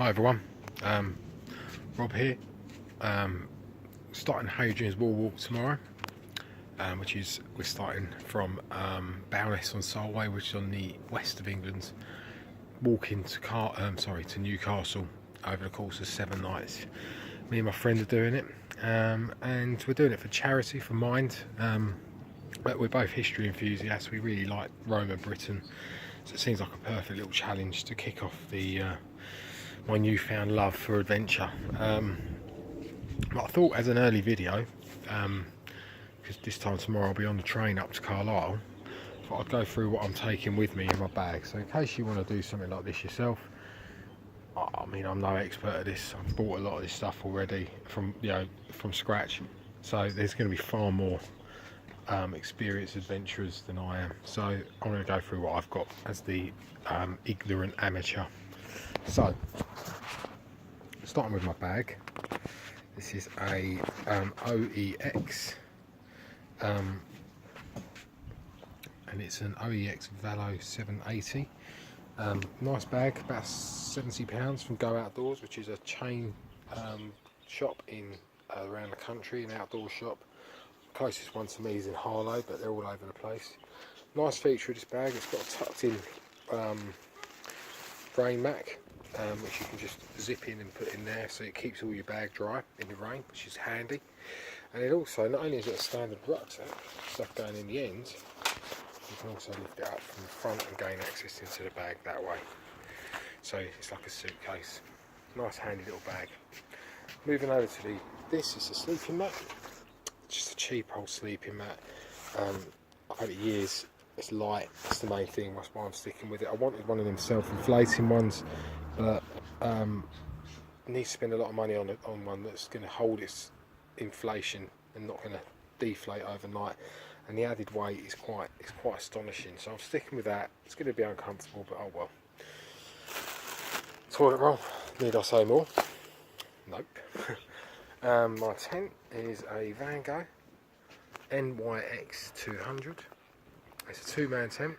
Hi everyone, Rob here. Starting Hadrian's Wall walk tomorrow, we're starting from Bowness on Solway, which is on the west of England, walking to Newcastle over the course of 7 nights. Me and my friend are doing it, and we're doing it for charity, for Mind. But we're both history enthusiasts. We really like Rome and Britain, so it seems like a perfect little challenge to kick off my newfound love for adventure. But I thought, as an early video, because this time tomorrow I'll be on the train up to Carlisle, I thought I'd go through what I'm taking with me in my bag. So in case you want to do something like this yourself, I mean, I'm no expert at this. I've bought a lot of this stuff already from scratch, so there's going to be far more experienced adventurers than I am. So I'm going to go through what I've got as the ignorant amateur. So, starting with my bag, this is a OEX, and it's an OEX Valo 780. Nice bag, about £70 from Go Outdoors, which is a chain shop in around the country, an outdoor shop. Closest one to me is in Harlow, but they're all over the place. Nice feature of this bag, it's got a tucked in rain mac, which you can just zip in and put in there, so it keeps all your bag dry in the rain, which is handy. And it also, not only is it a standard rucksack, stuff going in the end, you can also lift it up from the front and gain access into the bag that way. So it's like a suitcase. Nice handy little bag. Moving over to this is a sleeping mat. Just a cheap old sleeping mat. I've had it years. It's light, that's the main thing, that's why I'm sticking with it. I wanted one of them self-inflating ones, but I need to spend a lot of money on one that's going to hold its inflation and not going to deflate overnight. And the added weight is quite astonishing. So I'm sticking with that. It's going to be uncomfortable, but oh well. Toilet roll, need I say more? Nope. My tent is a Vango NYX 200. It's a 2-man tent,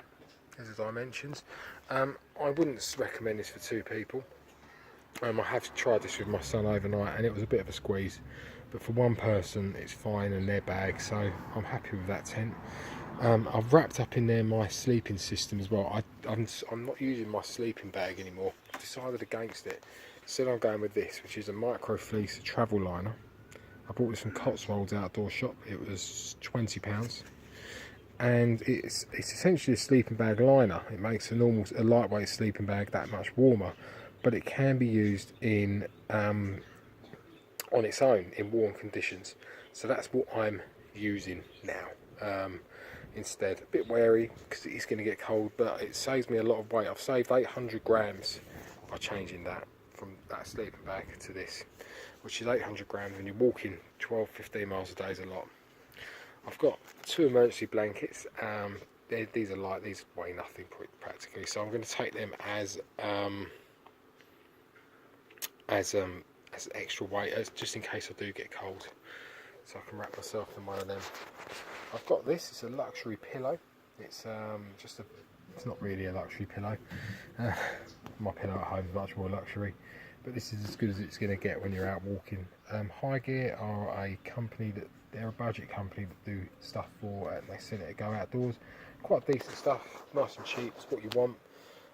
as the dimensions. I wouldn't recommend this for 2 people. I have tried this with my son overnight and it was a bit of a squeeze, but for 1 person it's fine and their bag, so I'm happy with that tent. I've wrapped up in there my sleeping system as well. I'm not using my sleeping bag anymore. I've decided against it. Instead I'm going with this, which is a micro fleece travel liner. I bought this from Cotswolds Outdoor Shop. It was £20. And it's essentially a sleeping bag liner. It makes a lightweight sleeping bag that much warmer, but it can be used in on its own in warm conditions. So that's what I'm using now. Instead, a bit wary because it is going to get cold, but it saves me a lot of weight. I've saved 800 grams by changing that from that sleeping bag to this, which is 800 grams when you're walking 12-15 miles a day is a lot. I've got 2 emergency blankets. These are light, these weigh nothing practically, so I'm going to take them as extra weight, just in case I do get cold, so I can wrap myself in one of them. I've got this. It's a luxury pillow. It's it's not really a luxury pillow. My pillow at home is much more luxury, but this is as good as it's going to get when you're out walking. High Gear are a company they're a budget company that do stuff for, and they sell it at Go Outdoors. Quite decent stuff, nice and cheap, it's what you want.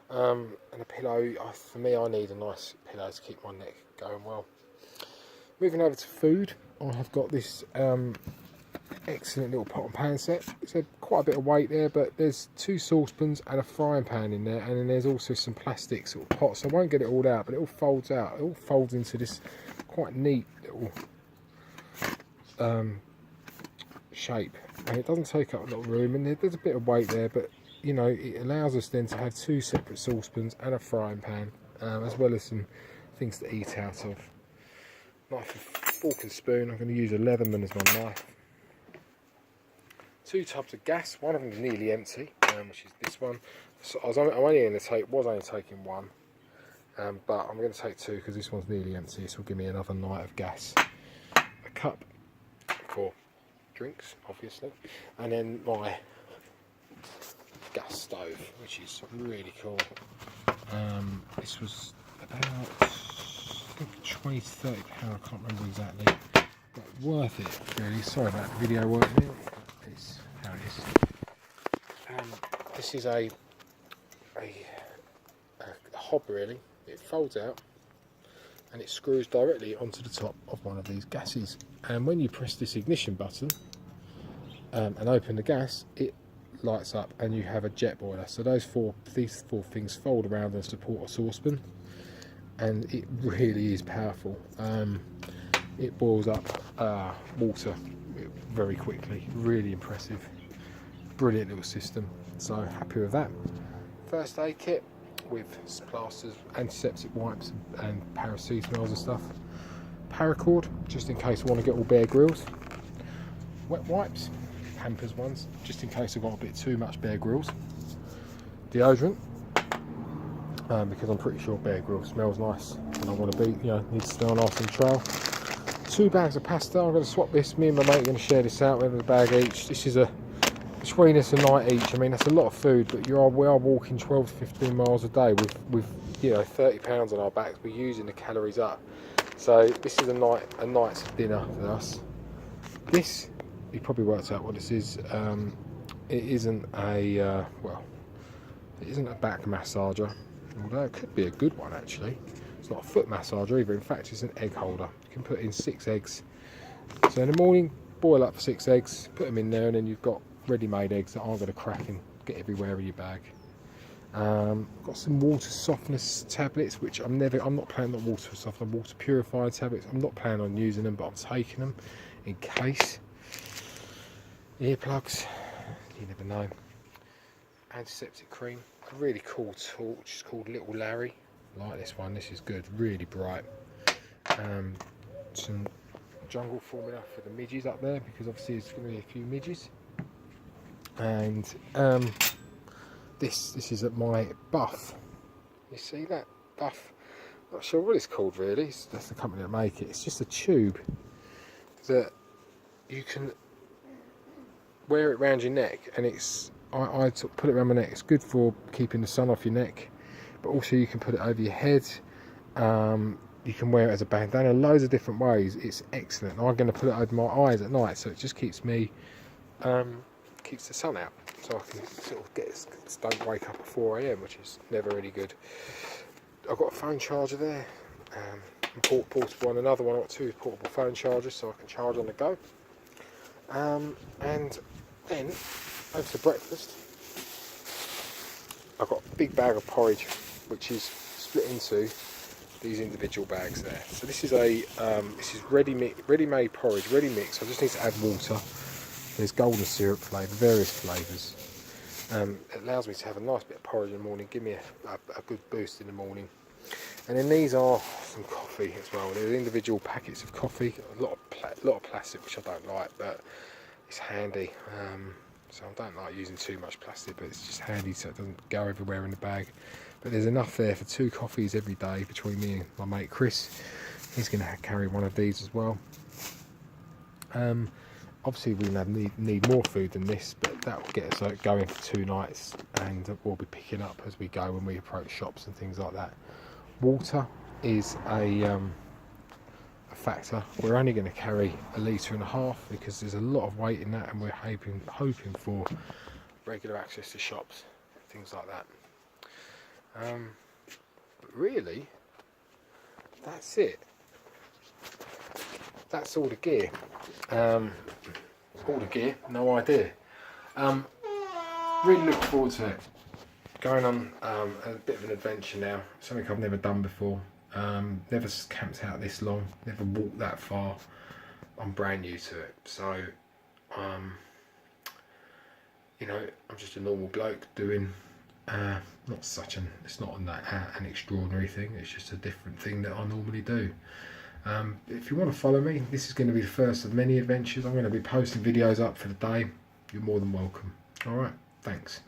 And a pillow, for me, I need a nice pillow to keep my neck going well. Moving over to food, I have got this excellent little pot and pan set. It's quite a bit of weight there, but there's 2 saucepans and a frying pan in there, and then there's also some plastic sort of pots. I won't get it all out, but it all folds out. It all folds into this quite neat little shape, and it doesn't take up a lot of room, and there's a bit of weight there, but you know, it allows us then to have 2 separate saucepans and a frying pan, as well as some things to eat out of. Knife and fork and spoon. I'm going to use a Leatherman as my knife. 2 tubs of gas. One of them is nearly empty, which is this one. So was only taking 1, but I'm going to take 2 because this one's nearly empty. This will give me another night of gas. A cup for drinks, obviously, and then my gas stove, which is really cool. This was about 20 to 30 pounds, I can't remember exactly, but worth it really. Sorry about the video working. It's how it is. This is a hob really. It folds out and it screws directly onto the top of one of these gases, and when you press this ignition button and open the gas, it lights up and you have a jet boiler. So these four things fold around and support a saucepan, and it really is powerful. It boils up water very quickly. Really impressive, brilliant little system. So happy with that. First aid kit with plasters, antiseptic wipes and paracetamols and stuff. Paracord, just in case I want to get all Bear Grylls. Wet wipes, Pampers ones, just in case I've got a bit too much Bear Grylls. Deodorant, because I'm pretty sure Bear Grylls smells nice and I want to be, needs to smell nice on the trail. 2 bags of pasta. I'm going to swap this. Me and my mate are going to share this out. We have a bag each. This is between us a night each. I mean, that's a lot of food, but we are walking 12 to 15 miles a day with 30 pounds on our backs. We're using the calories up. So this is a night's dinner for us. This, you probably worked out what this is. It isn't a back massager, although it could be a good one actually. It's not a foot massager either. In fact, it's an egg holder. You can put in 6 eggs. So in the morning, boil up 6 eggs, put them in there, and then you've got ready-made eggs that aren't going to crack and get everywhere in your bag. Got some water softness tablets, which I'm not planning on water softener, water purifying tablets. I'm not planning on using them, but I'm taking them in case. Earplugs, you never know. Antiseptic cream, a really cool torch. It's called Little Larry. I like this one. This is good, really bright. Some jungle formula for the midges up there, because obviously there's going to be a few midges. And this is at my Buff. You see that? Buff. Not sure what it's called really. That's the company that make it. It's just a tube that you can wear it around your neck, and I put it around my neck. It's good for keeping the sun off your neck, but also you can put it over your head. You can wear it as a bandana, loads of different ways. It's excellent. I'm going to put it over my eyes at night, so it just keeps me keeps the sun out, so I can sort of don't wake up at 4 AM, which is never really good. I've got a phone charger there, portable one, another one. I've got 2 portable phone chargers, so I can charge on the go. And then over to breakfast, I've got a big bag of porridge, which is split into these individual bags there. So this is ready-made porridge, ready mix. I just need to add water. There's golden syrup flavour, various flavours. It allows me to have a nice bit of porridge in the morning, give me a good boost in the morning. And then these are some coffee as well. There's individual packets of coffee, a lot of plastic, which I don't like, but it's handy. So I don't like using too much plastic, but it's just handy so it doesn't go everywhere in the bag. But there's enough there for 2 coffees every day between me and my mate Chris. He's going to carry one of these as well. Obviously we need more food than this, but that will get us going for 2 nights, and we'll be picking up as we go when we approach shops and things like that. Water is a factor. We're only going to carry 1.5 litres because there's a lot of weight in that, and we're hoping for regular access to shops, things like that. But really, that's it. That's all the gear. No idea. Really looking forward to it. Going on a bit of an adventure now. Something I've never done before. Never camped out this long. Never walked that far. I'm brand new to it. So, I'm just a normal bloke doing. It's not an extraordinary thing. It's just a different thing that I normally do. If you want to follow me, this is going to be the first of many adventures. I'm going to be posting videos up for the day. You're more than welcome. Alright, thanks.